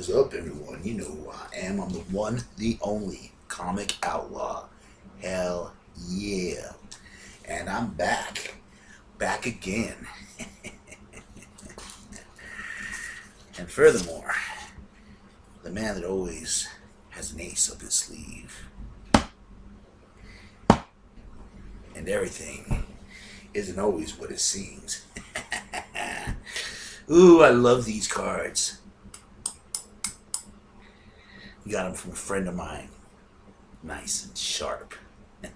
What is up, everyone? You know who I am. I'm the one, the only comic outlaw. Hell yeah. And I'm back. Back again. And furthermore, the man that always has an ace up his sleeve. And everything isn't always what it seems. Ooh, I love these cards. Got them from a friend of mine. Nice and sharp. There's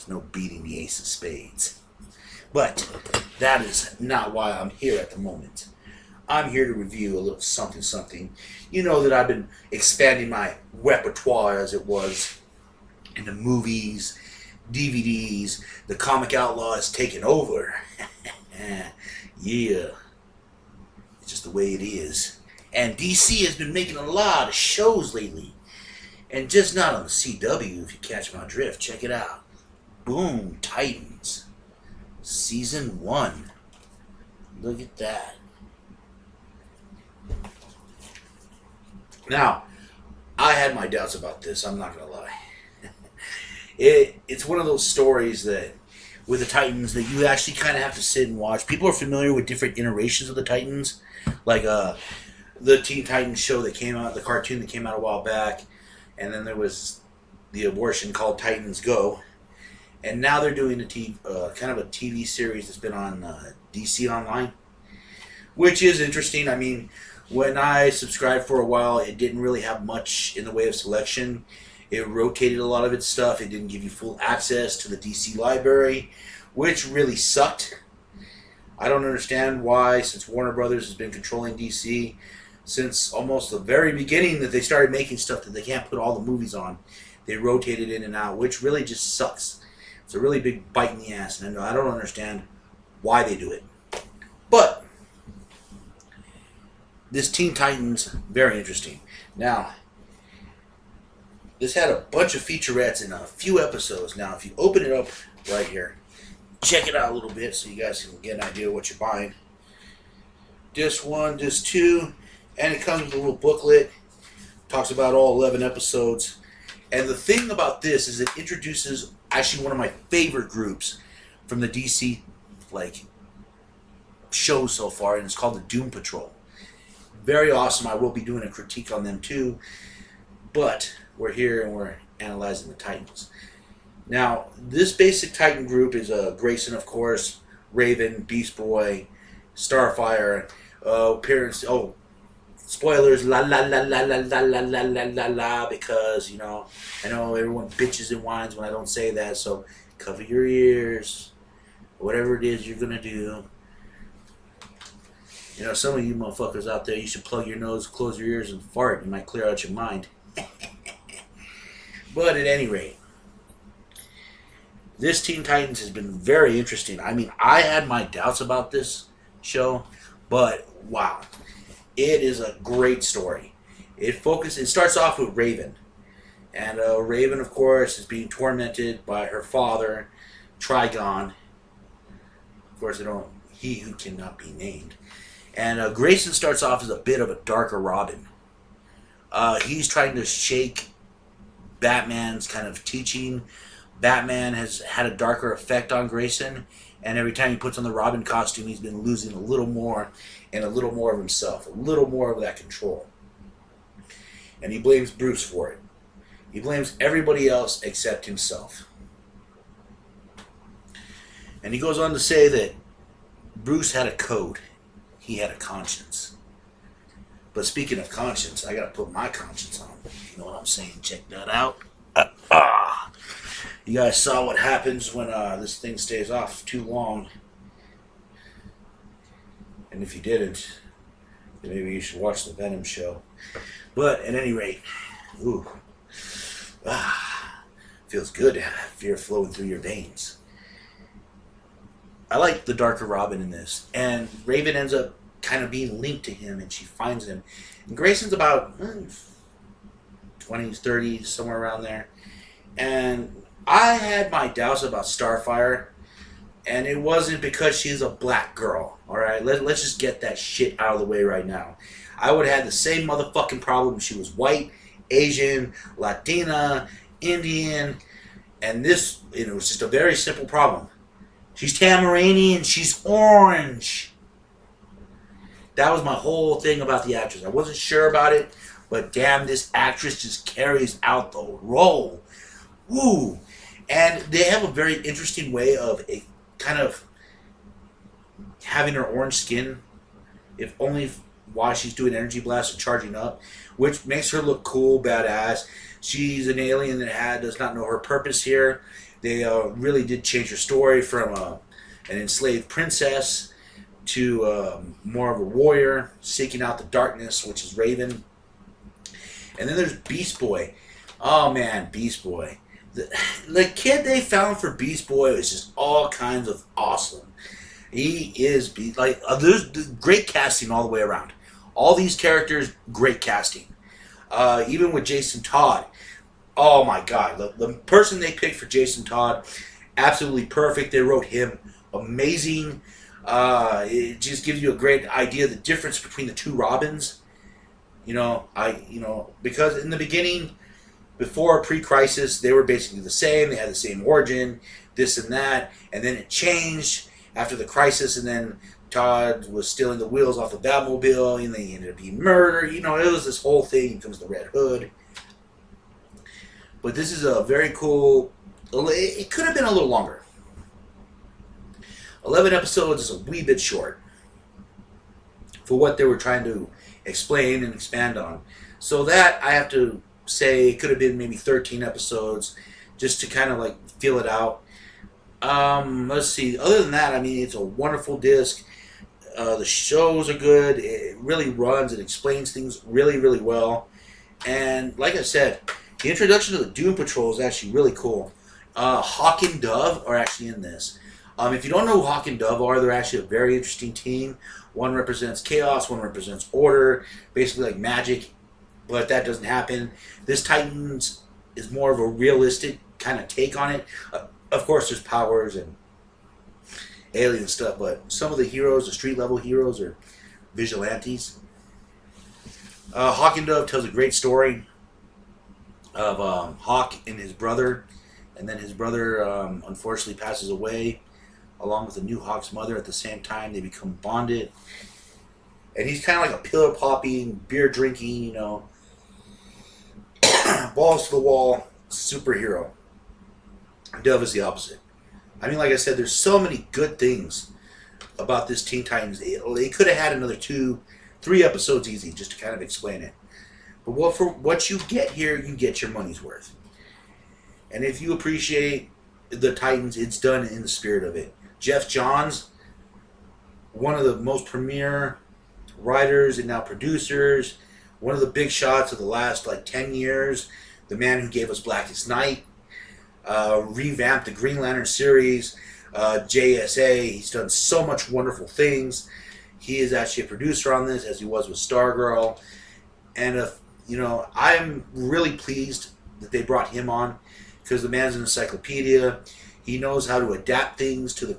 no beating the ace of spades. But that is not why I'm here at the moment. I'm here to review a little something. You know that I've been expanding my repertoire, as it was, into movies, DVDs. The comic outlaw has taken over. Yeah. It's just the way it is. And DC has been making a lot of shows lately. And just not on the CW, if you catch my drift. Check it out. Boom, Titans. Season 1. Look at that. Now, I had my doubts about this, I'm not going to lie. It's one of those stories that, with the Titans, that you actually kind of have to sit and watch. People are familiar with different iterations of the Titans. Like, the Teen Titans show that came out, the cartoon that came out a while back, and then there was the abortion called Titans Go, and now they're doing a kind of a TV series that's been on DC Online, which is interesting. I mean, when I subscribed for a while, it didn't really have much in the way of selection. It rotated a lot of its stuff. It didn't give you full access to the DC library, which really sucked. I don't understand why, since Warner Brothers has been controlling DC since almost the very beginning that they started making stuff that they can't put all the movies on. They rotated in and out, which really just sucks. It's a really big bite in the ass, and I don't understand why they do it. But this Teen Titans, very interesting. Now, this had a bunch of featurettes in a few episodes. Now, if you open it up right here, check it out a little bit so you guys can get an idea of what you're buying. Disc 1, Disc 2, and it comes with a little booklet. Talks about all 11 episodes. And the thing about this is it introduces actually one of my favorite groups from the DC shows so far, and it's called the Doom Patrol. Very awesome. I will be doing a critique on them too. But we're here and we're analyzing the Titans. Now, this basic Titan group is Grayson, of course, Raven, Beast Boy, Starfire, appearance. Oh, spoilers, la la la la la la la la la la la, because, you know, I know everyone bitches and whines when I don't say that, so cover your ears, whatever it is you're gonna do. You know, some of you motherfuckers out there, you should plug your nose, close your ears, and fart. You might clear out your mind. But at any rate, this Teen Titans has been very interesting. I mean, I had my doubts about this show, but wow, it is a great story. It starts off with Raven, and Raven, of course, is being tormented by her father, Trigon. Of course, he who cannot be named. And Grayson starts off as a bit of a darker Robin. He's trying to shake Batman's kind of teaching. Batman has had a darker effect on Grayson, and every time he puts on the Robin costume, he's been losing a little more and a little more of himself, a little more of that control. And he blames Bruce for it. He blames everybody else except himself. And he goes on to say that Bruce had a code. He had a conscience. But speaking of conscience, I gotta put my conscience on. You know what I'm saying? Check that out. You guys saw what happens when this thing stays off too long. And if you didn't, then maybe you should watch the Venom show. But at any rate, ooh, feels good to have fear flowing through your veins. I like the darker Robin in this, and Raven ends up kind of being linked to him, and she finds him. And Grayson's about 20s, 30s, somewhere around there. And I had my doubts about Starfire. And it wasn't because she's a black girl. All right, let's just get that shit out of the way right now. I would have had the same motherfucking problem if she was white, Asian, Latina, Indian, and this, it was just a very simple problem. She's Tamaranian, she's orange. That was my whole thing about the actress. I wasn't sure about it, but damn, this actress just carries out the role. Woo! And they have a very interesting way of kind of having her orange skin, if only while she's doing energy blasts and charging up, which makes her look cool, badass. She's an alien that does not know her purpose here. They really did change her story from an enslaved princess to more of a warrior seeking out the darkness, which is Raven. And then there's Beast Boy. Oh man, Beast Boy. The kid they found for Beast Boy is just all kinds of awesome. He is there's great casting all the way around. All these characters, great casting. Even with Jason Todd. Oh my God, the person they picked for Jason Todd, absolutely perfect. They wrote him amazing. It just gives you a great idea of the difference between the two Robins. Because in the beginning, before pre-crisis, they were basically the same. They had the same origin, this and that, and then it changed after the crisis, and then Todd was stealing the wheels off the Batmobile, and they ended up being murdered. It was this whole thing. Here comes the Red Hood. But this is a very cool. It could have been a little longer. 11 episodes is a wee bit short for what they were trying to explain and expand on. So that, I have to say, it could have been maybe 13 episodes just to kind of feel it out. Let's see. Other than that, I mean, it's a wonderful disc. The shows are good. It really runs. It explains things really, really well. And like I said, the introduction to the Doom Patrol is actually really cool. Hawk and Dove are actually in this. If you don't know who Hawk and Dove are, they're actually a very interesting team. One represents chaos, one represents order, basically like magic, but that doesn't happen. This Titans is more of a realistic kind of take on it. Of course, there's powers and alien stuff, but some of the heroes, the street level heroes, are vigilantes. Hawk and Dove tells a great story of Hawk and his brother, and then his brother unfortunately passes away along with the new Hawk's mother. At the same time, they become bonded, and he's kind of like a pillow popping, beer drinking, balls to the wall superhero. Dove is the opposite. I mean, like I said, there's so many good things about this Teen Titans. They could have had another 2-3 episodes easy just to kind of explain it. But for what you get here, you get your money's worth. And if you appreciate the Titans, it's done in the spirit of it. Jeff Johns, one of the most premier writers and now producers, one of the big shots of the last 10 years, the man who gave us Blackest Night, revamped the Green Lantern series, JSA. He's done so much wonderful things. He is actually a producer on this, as he was with Stargirl. And I'm really pleased that they brought him on, because the man's an encyclopedia. He knows how to adapt things to the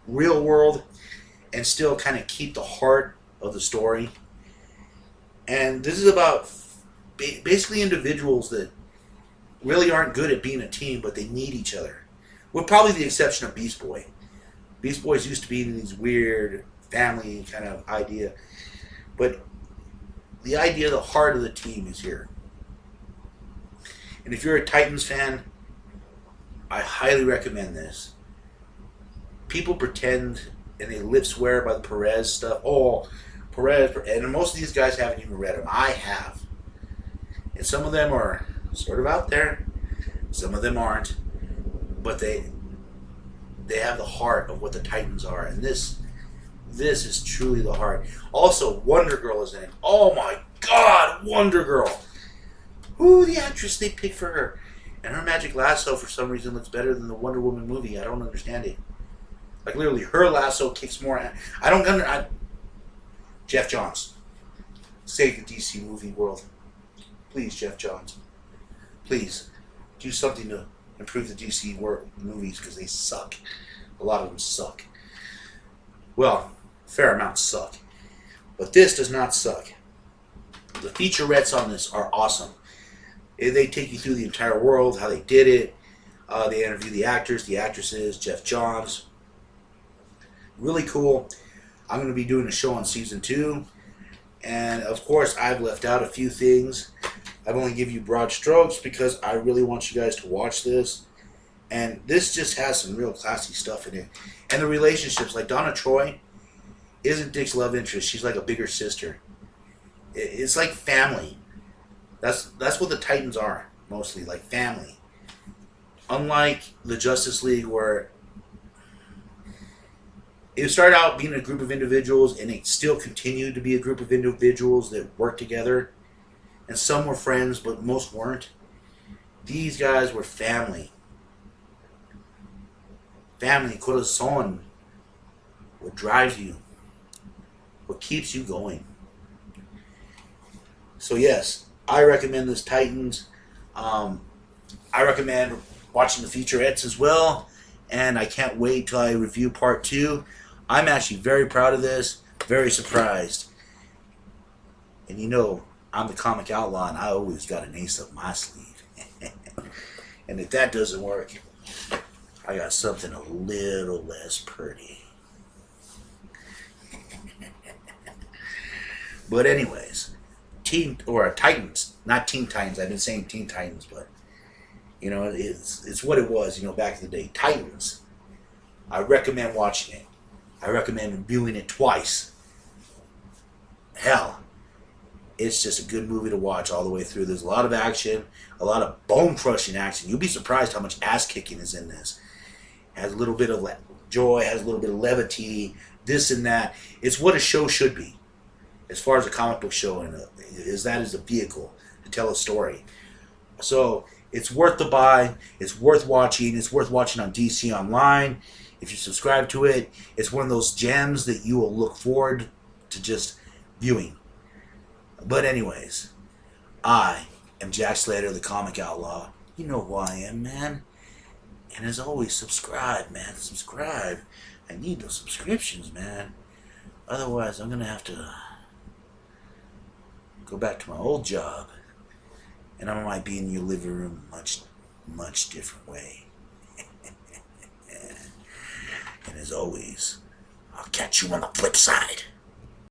real world and still kind of keep the heart of the story. And this is about basically individuals that really aren't good at being a team, but they need each other. With probably the exception of Beast Boy. Beast Boys used to be these weird family kind of idea. But the idea, the heart of the team is here. And if you're a Titans fan, I highly recommend this. People pretend and they lip swear by the Perez stuff. Oh, Perez. And most of these guys haven't even read them. I have. And some of them are sort of out there. Some of them aren't. But they have the heart of what the Titans are. And this is truly the heart. Also, Wonder Girl is in it. Oh my God, Wonder Girl. Who the actress they picked for her? And her magic lasso for some reason looks better than the Wonder Woman movie. I don't understand it. Literally, her lasso kicks more. Jeff Johns. Save the DC movie world. Please, Jeff Johns. Please, do something to improve the DC movies, because they suck. A lot of them suck. Well, fair amount suck. But this does not suck. The featurettes on this are awesome. They take you through the entire world, how they did it. They interview the actors, the actresses, Jeff Johns. Really cool. I'm going to be doing a show on season 2. And of course, I've left out a few things. I've only give you broad strokes because I really want you guys to watch this. And this just has some real classy stuff in it. And the relationships, like Donna Troy isn't Dick's love interest. She's like a bigger sister. It's like family. That's what the Titans are, mostly, like family. Unlike the Justice League, where it started out being a group of individuals, and it still continued to be a group of individuals that worked together. And some were friends, but most weren't. These guys were family. Family, corazón. What drives you. What keeps you going. So yes, I recommend this Titans. I recommend watching the featurettes as well. And I can't wait till I review part 2. I'm actually very proud of this. Very surprised. And you know, I'm the comic outlaw, and I always got an ace up my sleeve. And if that doesn't work, I got something a little less pretty. But anyways, Titans, not Teen Titans. I've been saying Teen Titans, but you know, it's what it was. You know, back in the day, Titans. I recommend watching it. I recommend viewing it twice. Hell, it's just a good movie to watch all the way through. There's a lot of action, a lot of bone-crushing action. You'll be surprised how much ass-kicking is in this. Has a little bit of joy, has a little bit of levity, this and that. It's what a show should be, as far as a comic book show, and is a vehicle to tell a story. So it's worth the buy. It's worth watching. It's worth watching on DC Online. If you subscribe to it, it's one of those gems that you will look forward to just viewing. But anyways, I am Jack Slater, the Comic Outlaw. You know who I am, man. And as always, subscribe, man. Subscribe. I need those subscriptions, man. Otherwise, I'm going to have to go back to my old job. And I might be in your living room much, much different way. And as always, I'll catch you on the flip side.